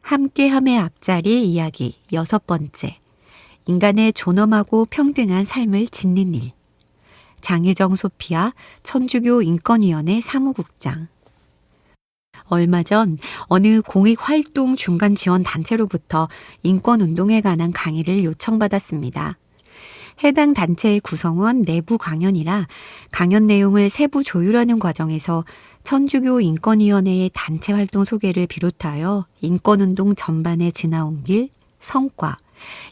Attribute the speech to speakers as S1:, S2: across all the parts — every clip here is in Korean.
S1: 함께함의 앞자리 이야기 6번째. 인간의 존엄하고 평등한 삶을 짓는 일. 장혜정 소피아 천주교 인권위원회 사무국장. 얼마 전 어느 공익활동 중간 지원 단체로부터 인권운동에 관한 강의를 요청받았습니다. 해당 단체의 구성원 내부 강연이라 강연 내용을 세부 조율하는 과정에서 천주교 인권위원회의 단체 활동 소개를 비롯하여 인권운동 전반에 지나온 길, 성과,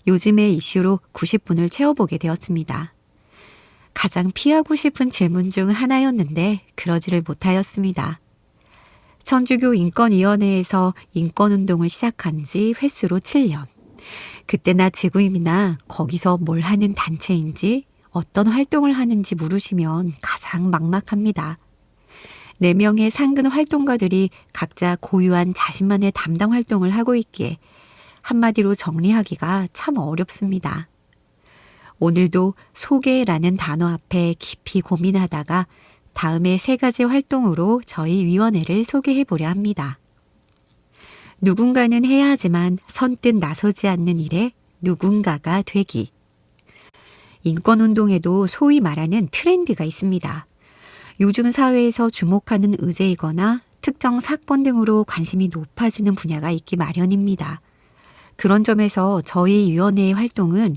S1: 요즘의 이슈로 90분을 채워보게 되었습니다. 가장 피하고 싶은 질문 중 하나였는데 그러지를 못하였습니다. 천주교 인권위원회에서 인권운동을 시작한 지 횟수로 7년. 그때나 지금이나 거기서 뭘 하는 단체인지 어떤 활동을 하는지 물으시면 가장 막막합니다. 4명의 상근 활동가들이 각자 고유한 자신만의 담당 활동을 하고 있기에 한마디로 정리하기가 참 어렵습니다. 오늘도 소개라는 단어 앞에 깊이 고민하다가 다음에 3가지 활동으로 저희 위원회를 소개해 보려 합니다. 누군가는 해야 하지만 선뜻 나서지 않는 일에 누군가가 되기. 인권운동에도 소위 말하는 트렌드가 있습니다. 요즘 사회에서 주목하는 의제이거나 특정 사건 등으로 관심이 높아지는 분야가 있기 마련입니다. 그런 점에서 저희 위원회의 활동은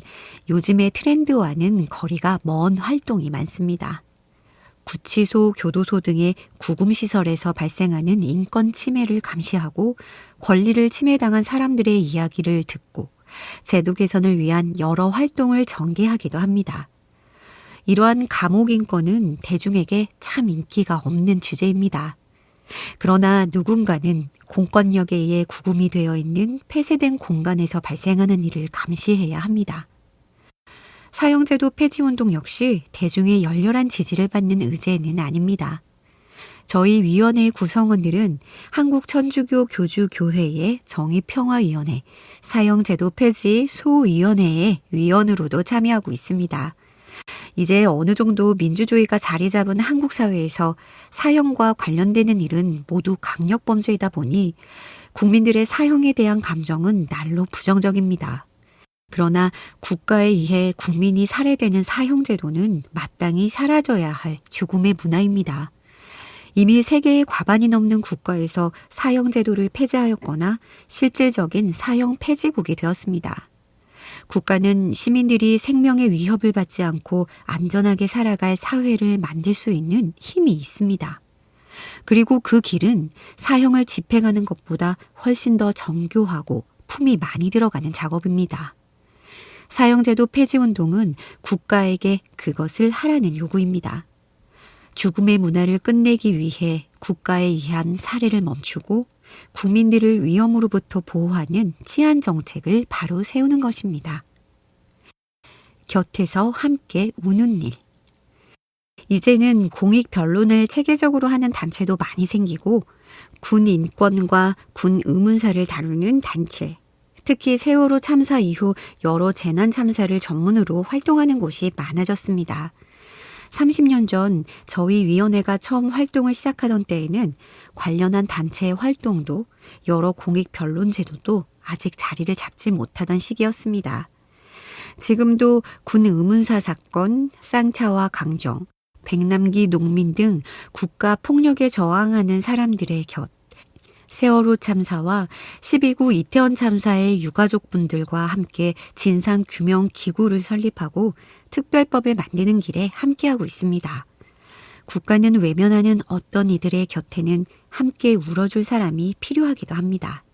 S1: 요즘의 트렌드와는 거리가 먼 활동이 많습니다. 구치소, 교도소 등의 구금시설에서 발생하는 인권 침해를 감시하고 권리를 침해당한 사람들의 이야기를 듣고 제도 개선을 위한 여러 활동을 전개하기도 합니다. 이러한 감옥 인권은 대중에게 참 인기가 없는 주제입니다. 그러나 누군가는 공권력에 의해 구금이 되어 있는 폐쇄된 공간에서 발생하는 일을 감시해야 합니다. 사형제도 폐지운동 역시 대중의 열렬한 지지를 받는 의제는 아닙니다. 저희 위원회의 구성원들은 한국천주교 교주교회의 정의평화위원회, 사형제도 폐지 소위원회의 위원으로도 참여하고 있습니다. 이제 어느 정도 민주주의가 자리 잡은 한국 사회에서 사형과 관련되는 일은 모두 강력범죄이다 보니 국민들의 사형에 대한 감정은 날로 부정적입니다. 그러나 국가에 의해 국민이 살해되는 사형제도는 마땅히 사라져야 할 죽음의 문화입니다. 이미 세계의 과반이 넘는 국가에서 사형제도를 폐지하였거나 실질적인 사형 폐지국이 되었습니다. 국가는 시민들이 생명의 위협을 받지 않고 안전하게 살아갈 사회를 만들 수 있는 힘이 있습니다. 그리고 그 길은 사형을 집행하는 것보다 훨씬 더 정교하고 품이 많이 들어가는 작업입니다. 사형제도 폐지운동은 국가에게 그것을 하라는 요구입니다. 죽음의 문화를 끝내기 위해 국가에 의한 살해를 멈추고 국민들을 위험으로부터 보호하는 치안 정책을 바로 세우는 것입니다. 곁에서 함께 우는 일. 이제는 공익 변론을 체계적으로 하는 단체도 많이 생기고 군 인권과 군 의문사를 다루는 단체, 특히 세월호 참사 이후 여러 재난 참사를 전문으로 활동하는 곳이 많아졌습니다. 30년 전 저희 위원회가 처음 활동을 시작하던 때에는 관련한 단체의 활동도 여러 공익 변론 제도도 아직 자리를 잡지 못하던 시기였습니다. 지금도 군 의문사 사건, 쌍차와 강정, 백남기 농민 등 국가 폭력에 저항하는 사람들의 곁, 세월호 참사와 12구 이태원 참사의 유가족분들과 함께 진상규명기구를 설립하고 특별법을 만드는 길에 함께하고 있습니다. 국가는 외면하는 어떤 이들의 곁에는 함께 울어줄 사람이 필요하기도 합니다.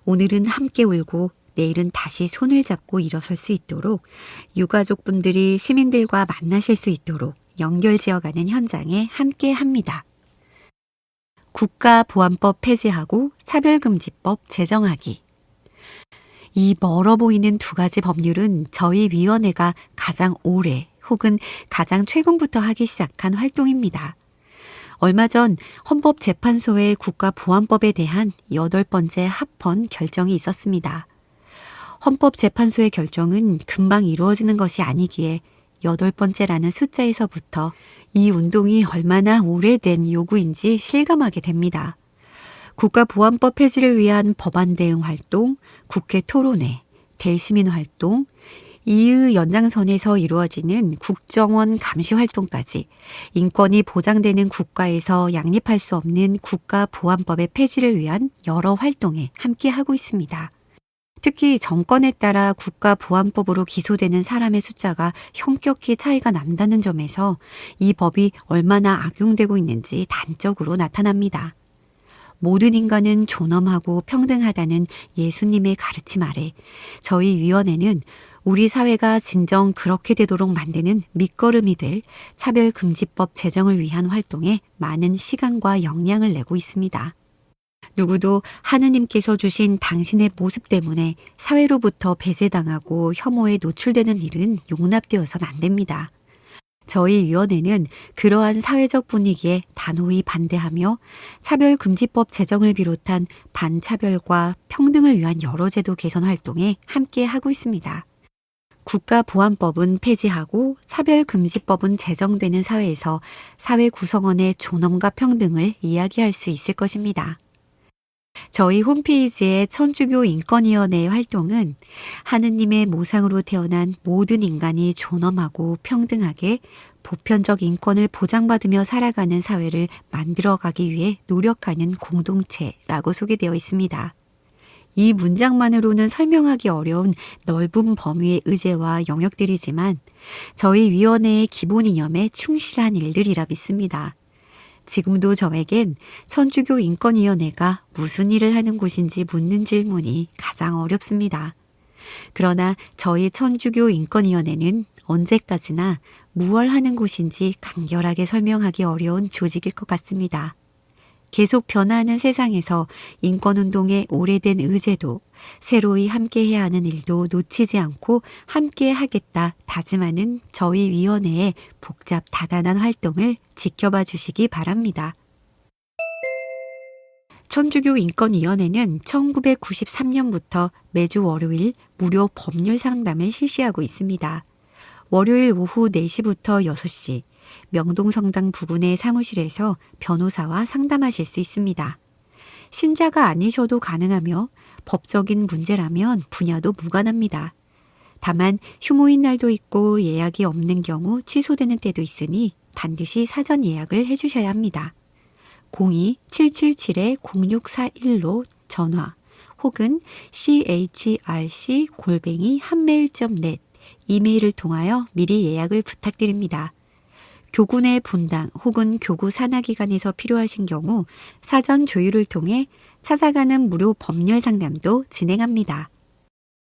S1: 오늘은 함께 울고 내일은 다시 손을 잡고 일어설 수 있도록 유가족분들이 시민들과 만나실 수 있도록 연결지어가는 현장에 함께합니다. 국가보안법 폐지하고 차별금지법 제정하기. 이 멀어 보이는 2가지 법률은 저희 위원회가 가장 오래 혹은 가장 최근부터 하기 시작한 활동입니다. 얼마 전 헌법재판소의 국가보안법에 대한 8번째 합헌 결정이 있었습니다. 헌법재판소의 결정은 금방 이루어지는 것이 아니기에 8번째라는 숫자에서부터 이 운동이 얼마나 오래된 요구인지 실감하게 됩니다. 국가보안법 폐지를 위한 법안 대응 활동, 국회 토론회, 대시민 활동, 이의 연장선에서 이루어지는 국정원 감시 활동까지 인권이 보장되는 국가에서 양립할 수 없는 국가보안법의 폐지를 위한 여러 활동에 함께하고 있습니다. 특히 정권에 따라 국가보안법으로 기소되는 사람의 숫자가 현격히 차이가 난다는 점에서 이 법이 얼마나 악용되고 있는지 단적으로 나타납니다. 모든 인간은 존엄하고 평등하다는 예수님의 가르침 아래 저희 위원회는 우리 사회가 진정 그렇게 되도록 만드는 밑거름이 될 차별금지법 제정을 위한 활동에 많은 시간과 역량을 내고 있습니다. 누구도 하느님께서 주신 당신의 모습 때문에 사회로부터 배제당하고 혐오에 노출되는 일은 용납되어서는 안 됩니다. 저희 위원회는 그러한 사회적 분위기에 단호히 반대하며 차별금지법 제정을 비롯한 반차별과 평등을 위한 여러 제도 개선 활동에 함께하고 있습니다. 국가보안법은 폐지하고 차별금지법은 제정되는 사회에서 사회 구성원의 존엄과 평등을 이야기할 수 있을 것입니다. 저희 홈페이지의 천주교 인권위원회의 활동은 하느님의 모상으로 태어난 모든 인간이 존엄하고 평등하게 보편적 인권을 보장받으며 살아가는 사회를 만들어가기 위해 노력하는 공동체라고 소개되어 있습니다. 이 문장만으로는 설명하기 어려운 넓은 범위의 의제와 영역들이지만 저희 위원회의 기본 이념에 충실한 일들이라 믿습니다. 지금도 저에겐 천주교 인권위원회가 무슨 일을 하는 곳인지 묻는 질문이 가장 어렵습니다. 그러나 저희 천주교 인권위원회는 언제까지나 무얼 하는 곳인지 간결하게 설명하기 어려운 조직일 것 같습니다. 계속 변화하는 세상에서 인권운동의 오래된 의제도 새로이 함께해야 하는 일도 놓치지 않고 함께하겠다 다짐하는 저희 위원회의 복잡 다단한 활동을 지켜봐 주시기 바랍니다. 천주교 인권위원회는 1993년부터 매주 월요일 무료 법률 상담을 실시하고 있습니다. 월요일 오후 4시부터 6시 명동성당 부근의 사무실에서 변호사와 상담하실 수 있습니다. 신자가 아니셔도 가능하며 법적인 문제라면 분야도 무관합니다. 다만 휴무인 날도 있고 예약이 없는 경우 취소되는 때도 있으니 반드시 사전 예약을 해주셔야 합니다. 02-777-0641로 전화 혹은 chrc@한메일.net 이메일을 통하여 미리 예약을 부탁드립니다. 교구내 본당 혹은 교구 산하기관에서 필요하신 경우 사전 조율을 통해 찾아가는 무료 법률 상담도 진행합니다.